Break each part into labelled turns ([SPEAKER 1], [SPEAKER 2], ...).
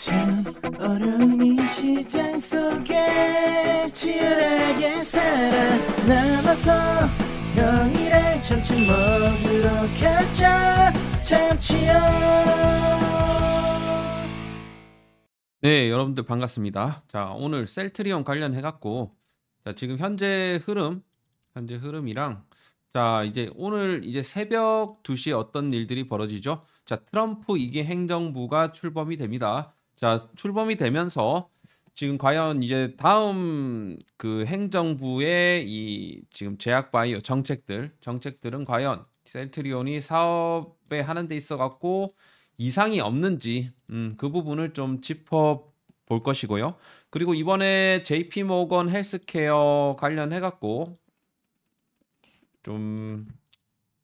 [SPEAKER 1] 참 어려운 이 시장 속에 치열하게 살아남아서 평일에 점심 먹으러 가자 참치요.
[SPEAKER 2] 네, 여러분들 반갑습니다. 자, 오늘 셀트리온 관련해 갖고 지금 현재 흐름이랑 이제 오늘 이제 새벽 2시에 어떤 일들이 벌어지죠? 자, 트럼프 2기 행정부가 출범이 됩니다. 자, 출범이 되면서 지금 과연 이제 다음 그 행정부의 이 지금 제약 바이오 정책들은 과연 셀트리온이 사업에 하는 데 있어 갖고 이상이 없는지 그 부분을 좀 짚어 볼 것이고요. 그리고 이번에 JP 모건 헬스케어 관련해 갖고 좀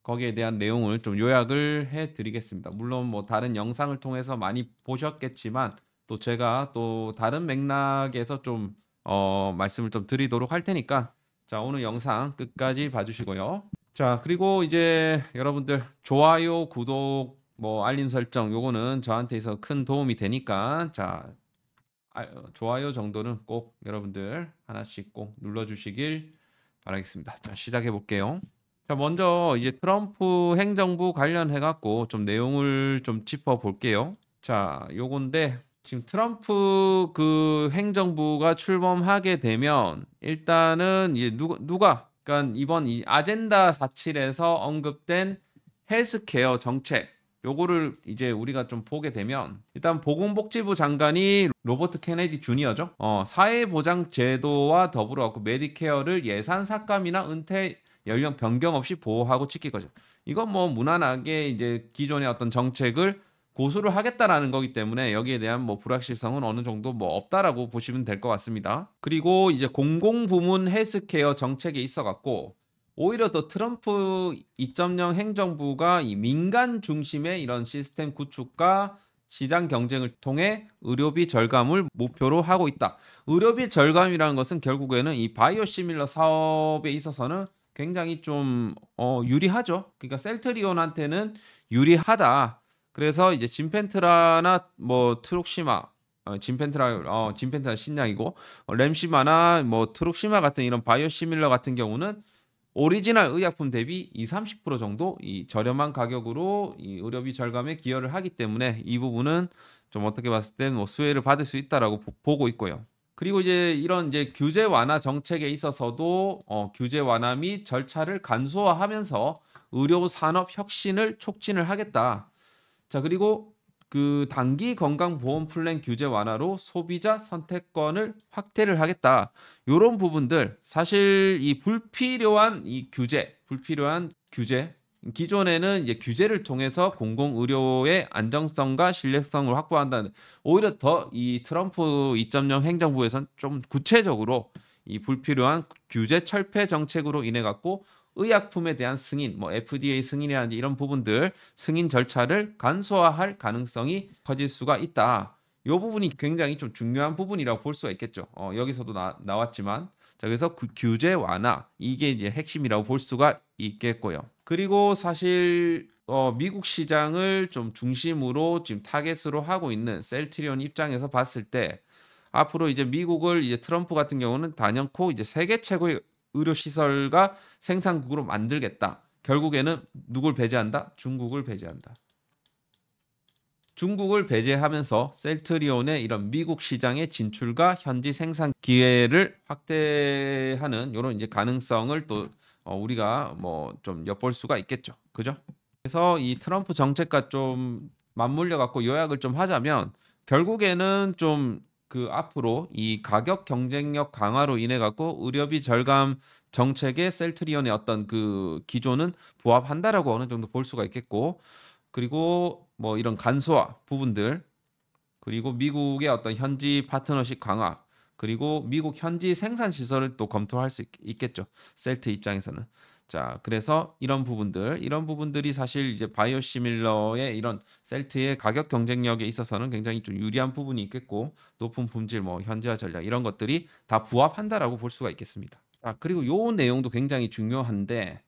[SPEAKER 2] 거기에 대한 내용을 좀 요약을 해 드리겠습니다. 물론 뭐 다른 영상을 통해서 많이 보셨겠지만 또 제가 또 다른 맥락에서 좀 말씀을 좀 드리도록 할 테니까 자, 오늘 영상 끝까지 봐주시고요. 자, 그리고 이제 여러분들 좋아요, 구독, 뭐 알림 설정 요거는 저한테서 큰 도움이 되니까 자, 좋아요 정도는 꼭 여러분들 하나씩 꼭 눌러주시길 바라겠습니다. 자, 시작해 볼게요. 자, 먼저 이제 트럼프 행정부 관련해 갖고 좀 내용을 좀 짚어 볼게요. 자, 요건데 지금 트럼프 그 행정부가 출범하게 되면 일단은 이제 누가 그러니까 이번 이 아젠다 47에서 언급된 헬스케어 정책 요거를 이제 우리가 좀 보게 되면 일단 보건복지부 장관이 로버트 케네디 주니어죠. 사회보장 제도와 더불어 갖고 메디케어를 예산 삭감이나 은퇴 연령 변경 없이 보호하고 지킬 거죠. 이건 뭐 무난하게 이제 기존의 어떤 정책을 고수를 하겠다라는 거기 때문에 여기에 대한 뭐 불확실성은 어느 정도 뭐 없다라고 보시면 될 것 같습니다. 그리고 이제 공공부문 헬스케어 정책에 있어 갖고 오히려 더 트럼프 2.0 행정부가 이 민간 중심의 이런 시스템 구축과 시장 경쟁을 통해 의료비 절감을 목표로 하고 있다. 의료비 절감이라는 것은 결국에는 이 바이오시밀러 사업에 있어서는 굉장히 좀 유리하죠. 그러니까 셀트리온한테는 유리하다. 그래서 이제 진펜트라나 뭐 트룩시마 진펜트라 신약이고 램시마나 뭐 트룩시마 같은 이런 바이오시밀러 같은 경우는 오리지널 의약품 대비 20-30% 정도 이 저렴한 가격으로 이 의료비 절감에 기여를 하기 때문에 이 부분은 좀 어떻게 봤을 땐 뭐 수혜를 받을 수 있다라고 보고 있고요. 그리고 이제 이런 이제 규제 완화 정책에 있어서도 규제 완화 및 절차를 간소화하면서 의료 산업 혁신을 촉진을 하겠다. 자, 그리고 그 단기 건강보험 플랜 규제 완화로 소비자 선택권을 확대를 하겠다. 요런 부분들 사실 이 불필요한 규제 기존에는 이제 규제를 통해서 공공의료의 안정성과 신뢰성을 확보한다는 오히려 더 이 트럼프 2.0 행정부에선 좀 구체적으로 이 불필요한 규제 철폐 정책으로 인해 갖고 의약품에 대한 승인, 뭐 FDA 승인이라든지 이런 부분들 승인 절차를 간소화할 가능성이 커질 수가 있다. 이 부분이 굉장히 좀 중요한 부분이라고 볼 수가 있겠죠. 여기서도 나왔지만 자, 그래서 규제 완화 이게 이제 핵심이라고 볼 수가 있겠고요. 그리고 사실 미국 시장을 좀 중심으로 지금 타겟으로 하고 있는 셀트리온 입장에서 봤을 때 앞으로 이제 미국을 이제 트럼프 같은 경우는 단연코 이제 세계 최고의 의료시설과 생산국으로 만들겠다. 결국에는 누굴 배제한다? 중국을 배제한다. 중국을 배제하면서 셀트리온의 이런 미국 시장의 진출과 현지 생산 기회를 확대하는 이런 이제 가능성을 또 우리가 뭐 좀 엿볼 수가 있겠죠. 그죠? 그래서 이 트럼프 정책과 좀 맞물려 갖고 요약을 좀 하자면 결국에는 좀 그 앞으로 이 가격 경쟁력 강화로 인해 갖고 의료비 절감 정책의 셀트리온의 어떤 그 기조는 부합한다라고 어느 정도 볼 수가 있겠고 그리고 뭐 이런 간소화 부분들 그리고 미국의 어떤 현지 파트너십 강화 그리고 미국 현지 생산 시설을 또 검토할 수 있겠죠. 셀트 입장에서는. 자, 그래서 이런 부분들이 사실 이제 바이오시밀러의 이런 셀트의 가격 경쟁력에 있어서는 굉장히 좀 유리한 부분이 있겠고 높은 품질 뭐 현지화 전략 이런 것들이 다 부합한다라고 볼 수가 있겠습니다. 자, 그리고 요 내용도 굉장히 중요한데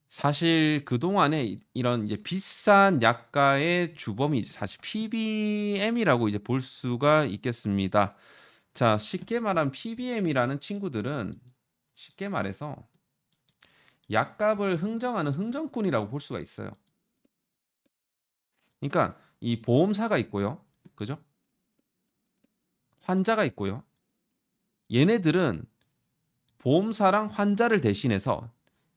[SPEAKER 2] 사실 그동안에 이런 이제 비싼 약가의 주범이 사실 PBM이라고 이제 볼 수가 있겠습니다. 자, 쉽게 말하면 PBM이라는 친구들은 쉽게 말해서 약값을 흥정하는 흥정꾼이라고 볼 수가 있어요. 그러니까 이 보험사가 있고요. 그죠? 환자가 있고요. 얘네들은 보험사랑 환자를 대신해서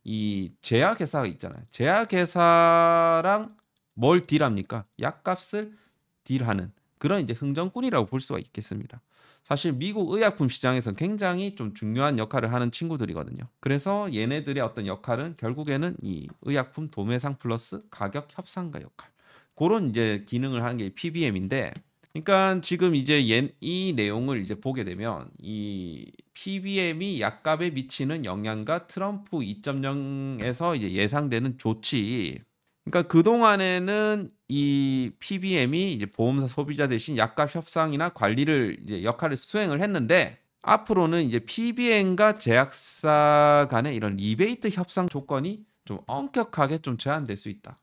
[SPEAKER 2] 이 제약회사가 있잖아요. 제약회사랑 뭘 딜합니까? 약값을 딜하는 그런 이제 흥정꾼이라고 볼 수가 있겠습니다. 사실 미국 의약품 시장에서 굉장히 좀 중요한 역할을 하는 친구들이거든요. 그래서 얘네들의 어떤 역할은 결국에는 이 의약품 도매상 플러스 가격 협상가 역할. 그런 이제 기능을 하는 게 PBM인데, 그러니까 지금 이제 이 내용을 이제 보게 되면 이 PBM이 약값에 미치는 영향과 트럼프 2.0에서 이제 예상되는 조치. 그러니까 그동안에는 이 PBM이 이제 보험사 소비자 대신 약값 협상이나 관리를 이제 역할을 수행을 했는데, 앞으로는 이제 PBM과 제약사 간의 이런 리베이트 협상 조건이 좀 엄격하게 좀 제한될 수 있다.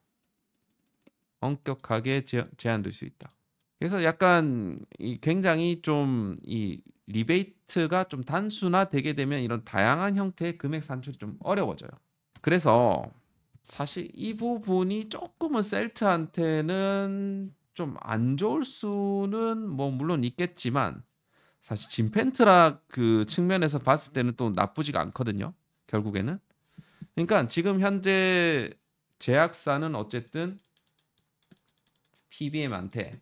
[SPEAKER 2] 엄격하게 제한될 수 있다. 그래서 약간 굉장히 좀 이 리베이트가 좀 단순화되게 되면 이런 다양한 형태의 금액 산출이 좀 어려워져요. 그래서 사실 이 부분이 조금은 셀트한테는 좀 안 좋을 수는 뭐 물론 있겠지만, 사실 짐펜트라 그 측면에서 봤을 때는 또 나쁘지가 않거든요. 결국에는. 그러니까 지금 현재 제약사는 어쨌든 PBM한테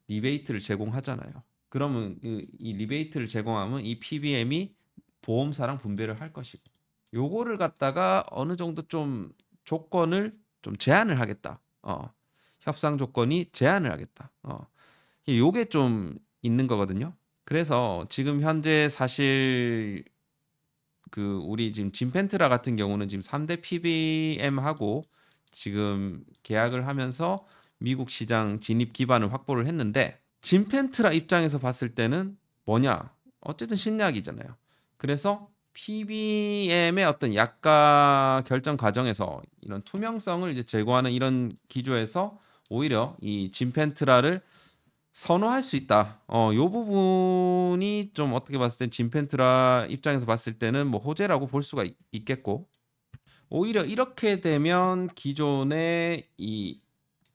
[SPEAKER 2] 리베이트를 제공하잖아요. 그러면 이 리베이트를 제공하면 이 PBM이 보험사랑 분배를 할 것이고, 요거를 갖다가 어느 정도 좀 조건을 좀 제한을 하겠다. 협상 조건이 제한을 하겠다. 요게 좀 있는 거거든요. 그래서 지금 현재 사실 그 우리 지금 짐펜트라 같은 경우는 지금 3대 PBM하고 지금 계약을 하면서 미국 시장 진입 기반을 확보를 했는데, 짐펜트라 입장에서 봤을 때는 뭐냐? 어쨌든 신약이잖아요. 그래서 PBM의 어떤 약가 결정 과정에서 이런 투명성을 이제 제고하는 이런 기조에서 오히려 이 짐펜트라를 선호할 수 있다. 요 부분이 좀 어떻게 봤을 땐 짐펜트라 입장에서 봤을 때는 뭐 호재라고 볼 수가 있겠고, 오히려 이렇게 되면 기존의 이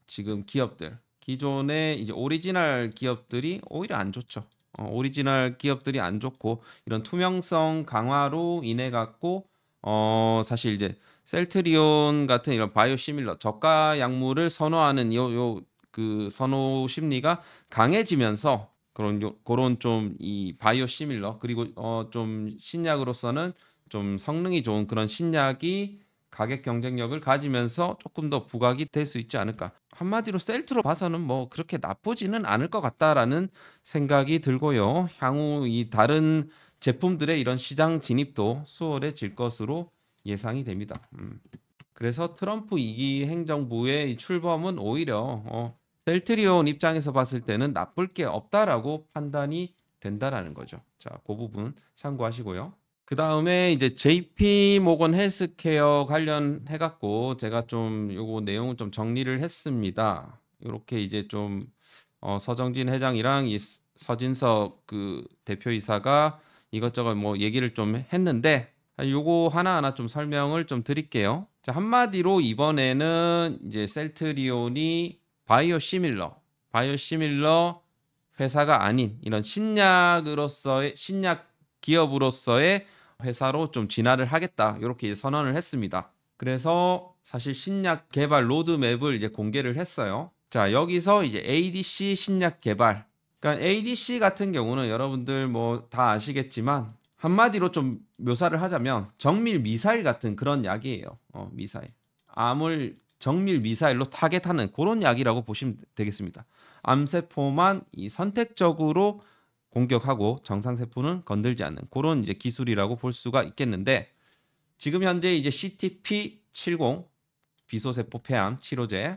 [SPEAKER 2] 지금 기업들, 기존의 이제 오리지널 기업들이 오히려 안 좋죠. 오리지널 기업들이 안 좋고, 이런 투명성 강화로 인해 갖고 사실 이제 셀트리온 같은 이런 바이오시밀러 저가 약물을 선호하는 그 선호 심리가 강해지면서 그런 좀 이 바이오시밀러, 그리고 좀 신약으로서는 좀 성능이 좋은 그런 신약이 가격 경쟁력을 가지면서 조금 더 부각이 될 수 있지 않을까. 한마디로 셀트로 봐서는 뭐 그렇게 나쁘지는 않을 것 같다라는 생각이 들고요. 향후 이 다른 제품들의 이런 시장 진입도 수월해질 것으로 예상이 됩니다. 그래서 트럼프 2기 행정부의 이 출범은 오히려 셀트리온 입장에서 봤을 때는 나쁠 게 없다라고 판단이 된다라는 거죠. 자, 그 부분 참고하시고요. 그 다음에 이제 JP 모건 헬스케어 관련해 갖고 제가 좀 요거 내용을 좀 정리를 했습니다. 이렇게 이제 좀 서정진 회장이랑 이 서진석 그 대표이사가 이것저것 뭐 얘기를 좀 했는데, 요거 하나하나 좀 설명을 좀 드릴게요. 자, 한마디로 이번에는 이제 셀트리온이 바이오시밀러 회사가 아닌 이런 신약으로서의 신약 기업으로서의 회사로 좀 진화를 하겠다, 이렇게 선언을 했습니다. 그래서 사실 신약 개발 로드맵을 이제 공개를 했어요. 자, 여기서 이제 ADC 신약 개발. 그러니까 ADC 같은 경우는 여러분들 뭐 다 아시겠지만, 한마디로 좀 묘사를 하자면 정밀 미사일 같은 그런 약이에요. 미사일. 암을 정밀 미사일로 타겟하는 그런 약이라고 보시면 되겠습니다. 암세포만 이 선택적으로 공격하고 정상세포는 건들지 않는 그런 이제 기술이라고 볼 수가 있겠는데, 지금 현재 이제 CTP70 비소세포 폐암 치료제,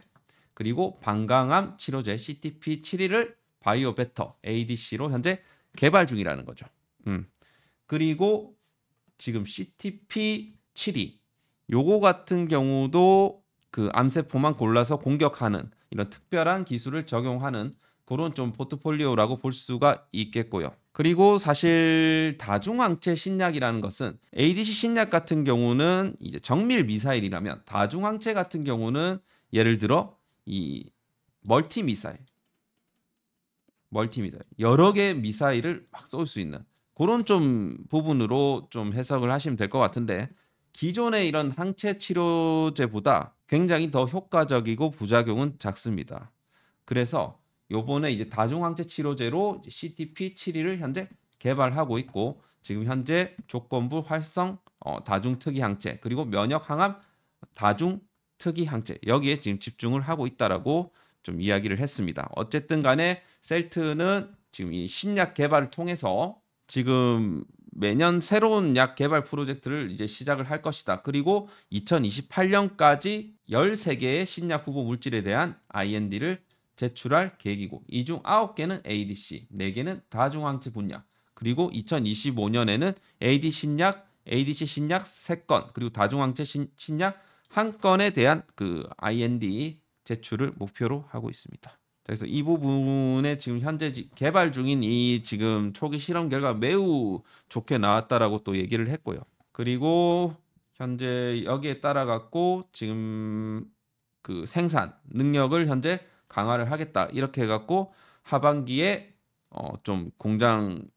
[SPEAKER 2] 그리고 방광암 치료제 CTP71을 바이오베터 ADC로 현재 개발 중이라는 거죠. 그리고 지금 CTP72 요거 같은 경우도 그 암세포만 골라서 공격하는 이런 특별한 기술을 적용하는 그런 좀 포트폴리오라고 볼 수가 있겠고요. 그리고 사실 다중항체 신약이라는 것은 ADC 신약 같은 경우는 이제 정밀 미사일이라면 다중항체 같은 경우는 예를 들어 이 멀티 미사일 여러 개 미사일을 막 쏠 수 있는 그런 좀 부분으로 좀 해석을 하시면 될 것 같은데, 기존의 이런 항체 치료제보다 굉장히 더 효과적이고 부작용은 작습니다. 그래서 요번에 이제 다중항체 치료제로 CTP-72를 현재 개발하고 있고, 지금 현재 조건부 활성 다중특이 항체 그리고 면역 항암 다중특이 항체 여기에 지금 집중을 하고 있다라고 좀 이야기를 했습니다. 어쨌든 간에 셀트는 지금 이 신약 개발을 통해서 지금 매년 새로운 약 개발 프로젝트를 이제 시작을 할 것이다. 그리고 2028년까지 13개의 신약 후보 물질에 대한 IND를 제출할 계획이고, 이 중 9개는 ADC, 4개는 다중항체 분야, 그리고 2025년에는 ADC 신약 3건, 그리고 다중항체 신약 1건에 대한 그 IND 제출을 목표로 하고 있습니다. 그래서 이 부분에 지금 현재 개발 중인 이 지금 초기 실험 결과 매우 좋게 나왔다라고 또 얘기를 했고요. 그리고 현재 여기에 따라 갖고 지금 그 생산 능력을 현재 강화를 하겠다 이렇게 해갖고 하반기에 좀 공장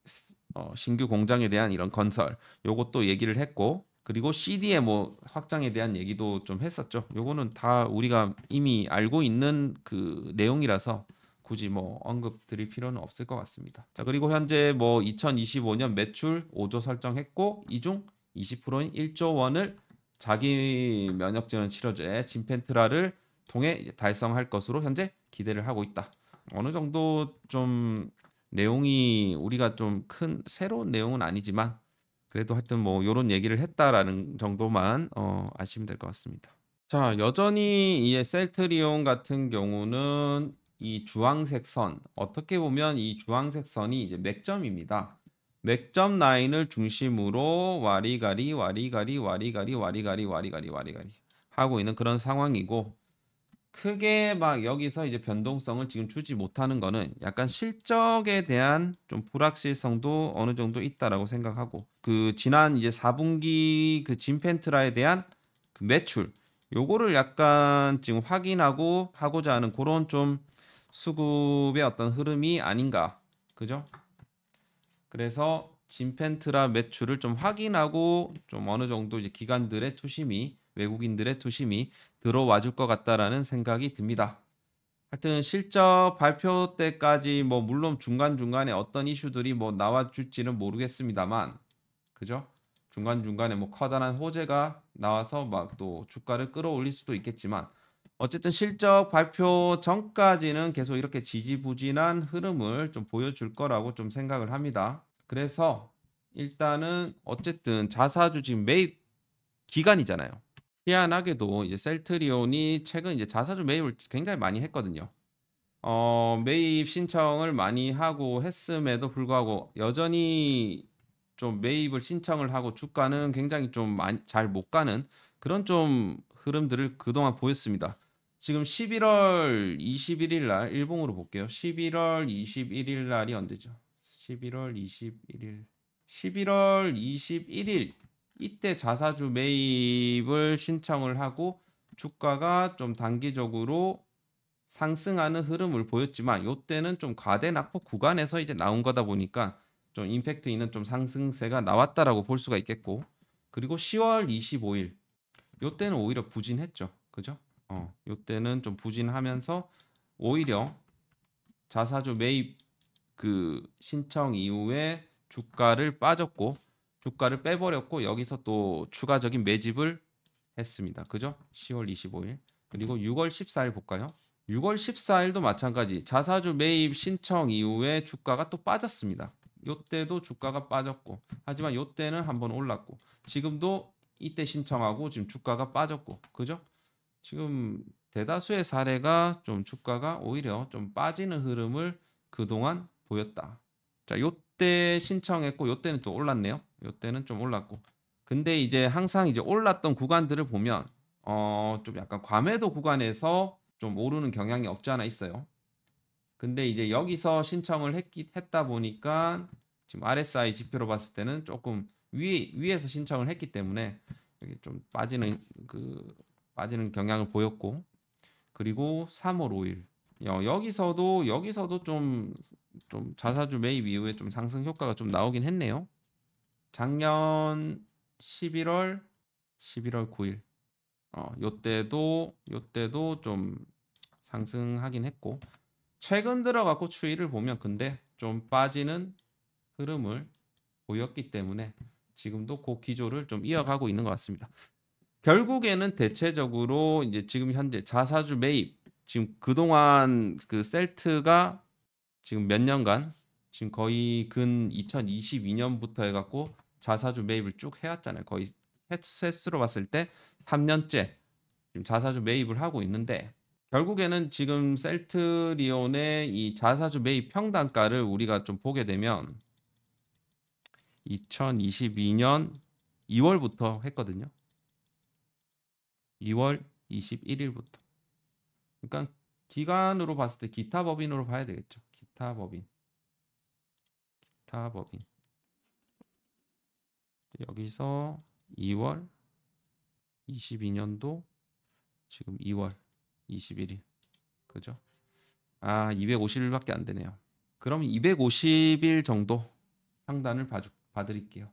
[SPEAKER 2] 신규 공장에 대한 이런 건설 요것도 얘기를 했고, 그리고 CDMO 확장에 대한 얘기도 좀 했었죠. 요거는 다 우리가 이미 알고 있는 그 내용이라서 굳이 뭐 언급 드릴 필요는 없을 것 같습니다. 자, 그리고 현재 뭐 2025년 매출 5조 설정했고, 이 중 20%인 1조 원을 자기 면역 질환 치료제 진펜트라를 통해 이제 달성할 것으로 현재 기대를 하고 있다. 어느 정도 좀 내용이 우리가 좀 큰 새로운 내용은 아니지만 그래도 하여튼 뭐 요런 얘기를 했다라는 정도만 아시면 될 것 같습니다. 자, 여전히 이 셀트리온 같은 경우는 이 주황색 선, 어떻게 보면 이 주황색 선이 이제 맥점입니다. 맥점 라인을 중심으로 와리가리 하고 있는 그런 상황이고, 크게 막 여기서 이제 변동성을 지금 주지 못하는 거는 약간 실적에 대한 좀 불확실성도 어느 정도 있다라고 생각하고, 그 지난 이제 4분기 그 진펜트라에 대한 그 매출 요거를 약간 지금 확인하고 하고자 하는 그런 좀 수급의 어떤 흐름이 아닌가, 그죠? 그래서 진펜트라 매출을 좀 확인하고 좀 어느 정도 이제 기관들의 투심이, 외국인들의 투심이 들어와 줄 것 같다라는 생각이 듭니다. 하여튼 실적 발표 때까지 뭐 물론 중간중간에 어떤 이슈들이 뭐 나와 줄지는 모르겠습니다만, 그죠? 중간중간에 뭐 커다란 호재가 나와서 막 또 주가를 끌어올릴 수도 있겠지만, 어쨌든 실적 발표 전까지는 계속 이렇게 지지부진한 흐름을 좀 보여줄 거라고 좀 생각을 합니다. 그래서 일단은 어쨌든 자사주 지금 매입 기간이잖아요. 희한하게도 이제 셀트리온이 최근 이제 자사주 매입을 굉장히 많이 했거든요. 매입 신청을 많이 하고 했음에도 불구하고 여전히 좀 매입을 신청을 하고 주가는 굉장히 좀 잘 못 가는 그런 좀 흐름들을 그동안 보였습니다. 지금 11월 21일 날 일봉으로 볼게요. 11월 21일 날이 언제죠? 11월 21일 이때 자사주 매입을 신청을 하고 주가가 좀 단기적으로 상승하는 흐름을 보였지만, 이때는 좀 과대 낙폭 구간에서 이제 나온 거다 보니까 좀 임팩트 있는 좀 상승세가 나왔다라고 볼 수가 있겠고, 그리고 10월 25일 이때는 오히려 부진했죠. 그죠? 이때는 좀 부진하면서 오히려 자사주 매입 그 신청 이후에 주가를 빼버렸고 여기서 또 추가적인 매집을 했습니다. 그죠? 10월 25일. 그리고 6월 14일 볼까요? 6월 14일도 마찬가지. 자사주 매입 신청 이후에 주가가 또 빠졌습니다. 요때도 주가가 빠졌고, 하지만 요때는 한번 올랐고, 지금도 이때 신청하고 지금 주가가 빠졌고, 그죠? 지금 대다수의 사례가 좀 주가가 오히려 좀 빠지는 흐름을 그동안 보였다. 자, 요때 신청했고 요때는 또 올랐네요. 요때는 좀 올랐고, 근데 이제 항상 이제 올랐던 구간들을 보면 좀 약간 과매도 구간에서 좀 오르는 경향이 없지 않아 있어요. 근데 이제 여기서 신청을 했다 보니까 지금 RSI 지표로 봤을 때는 조금 위에서 신청을 했기 때문에 여기 좀 빠지는 경향을 보였고, 그리고 3월 5일 여기서도 좀 자사주 매입 이후에 좀 상승 효과가 좀 나오긴 했네요. 작년 11월 9일 요때도 좀 상승하긴 했고, 최근 들어갖고 추이를 보면 근데 좀 빠지는 흐름을 보였기 때문에 지금도 그 기조를 좀 이어가고 있는 것 같습니다. 결국에는 대체적으로 이제 지금 현재 자사주 매입, 지금 그동안 그 셀트가 지금 몇 년간 지금 거의 근 2022년부터 해갖고 자사주 매입을 쭉 해왔잖아요. 거의 횟수로 봤을 때 3년째 지금 자사주 매입을 하고 있는데, 결국에는 지금 셀트리온의 이 자사주 매입 평단가를 우리가 좀 보게 되면 2022년 2월부터 했거든요. 2월 21일부터. 그러니까 기간으로 봤을 때 기타 법인으로 봐야 되겠죠. 기타 법인. 여기서 2월 22년도 지금 2월 21일. 그죠? 250일밖에 안 되네요. 그럼 250일 정도 평단을 봐드릴게요.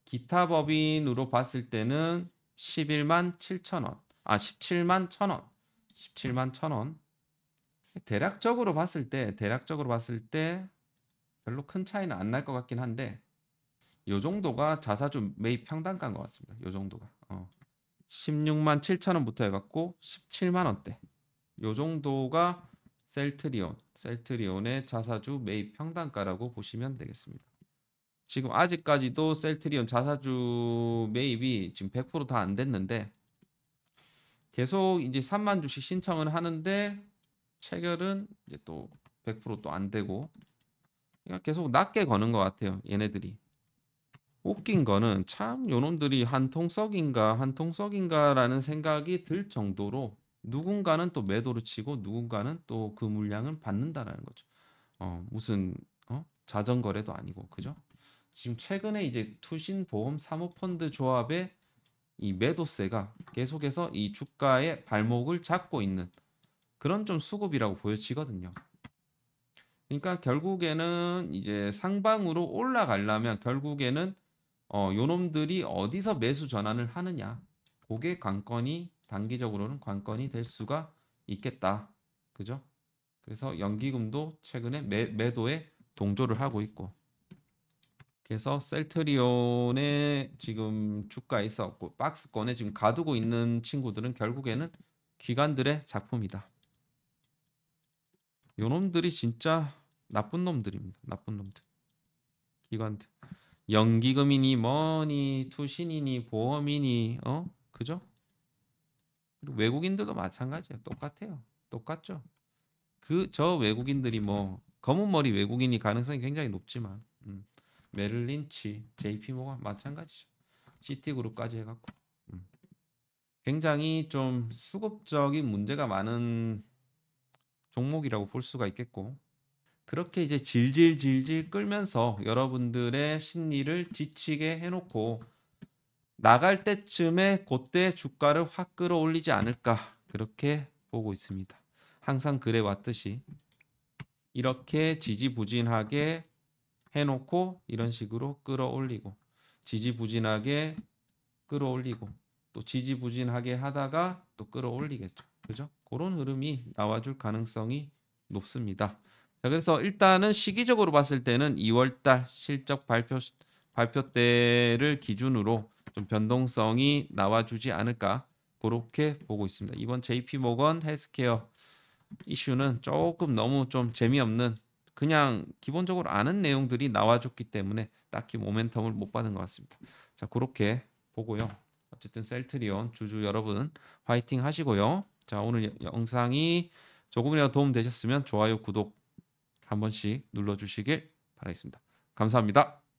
[SPEAKER 2] 기타 법인으로 봤을 때는 11만 7천원, 17만 1천원, 17만 1천원. 대략적으로 봤을 때 별로 큰 차이는 안 날 것 같긴 한데, 요 정도가 자사주 매입 평단가인 것 같습니다. 요 정도가 16만 7천원부터 해갖고 17만 원대. 요 정도가 셀트리온의 자사주 매입 평단가라고 보시면 되겠습니다. 지금 아직까지도 셀트리온 자사주 매입이 지금 100% 다 안 됐는데 계속 이제 3만 주씩 신청을 하는데 체결은 이제 또 100% 또 안 되고, 그러니까 계속 낮게 거는 것 같아요. 얘네들이. 웃긴 거는 참 요놈들이 한통속인가라는 생각이 들 정도로 누군가는 또 매도를 치고 누군가는 또 그 물량을 받는다라는 거죠. 무슨 자전거래도 아니고, 그죠? 지금 최근에 이제 투신보험 사모펀드 조합의 이 매도세가 계속해서 이 주가의 발목을 잡고 있는 그런 좀 수급이라고 보여지거든요. 그러니까 결국에는 이제 상방으로 올라가려면 결국에는 요놈들이 어디서 매수 전환을 하느냐, 그게 단기적으로는 관건이 될 수가 있겠다. 그죠? 그래서 연기금도 최근에 매도에 동조를 하고 있고, 그래서 셀트리온의 지금 주가에 있었고 박스권에 지금 가두고 있는 친구들은 결국에는 기관들의 작품이다. 요놈들이 진짜 나쁜 놈들입니다. 나쁜 놈들. 기관들. 연기금이니 뭐니 투신이니 보험이니 그죠? 그리고 외국인들도 마찬가지예요. 똑같아요. 똑같죠. 저 외국인들이 뭐 검은 머리 외국인이 가능성이 굉장히 높지만 메릴 린치, JP 모건 마찬가지죠. 시티그룹까지 해갖고 굉장히 좀 수급적인 문제가 많은 종목이라고 볼 수가 있겠고, 그렇게 이제 질질 끌면서 여러분들의 심리를 지치게 해놓고 나갈 때쯤에 그때 주가를 확 끌어올리지 않을까, 그렇게 보고 있습니다. 항상 그래 왔듯이 이렇게 지지부진하게 해놓고 이런 식으로 끌어올리고, 지지부진하게 끌어올리고, 또 지지부진하게 하다가 또 끌어올리겠죠. 그죠? 그런 흐름이 나와줄 가능성이 높습니다. 자, 그래서 일단은 시기적으로 봤을 때는 2월달 실적 발표 때를 기준으로 좀 변동성이 나와주지 않을까, 그렇게 보고 있습니다. 이번 JP모건 헬스케어 이슈는 조금 너무 좀 재미없는, 그냥 기본적으로 아는 내용들이 나와줬기 때문에 딱히 모멘텀을 못 받은 것 같습니다. 자, 그렇게 보고요. 어쨌든 셀트리온 주주 여러분 화이팅 하시고요. 자, 오늘 영상이 조금이라도 도움 되셨으면 좋아요, 구독 한 번씩 눌러주시길 바라겠습니다. 감사합니다.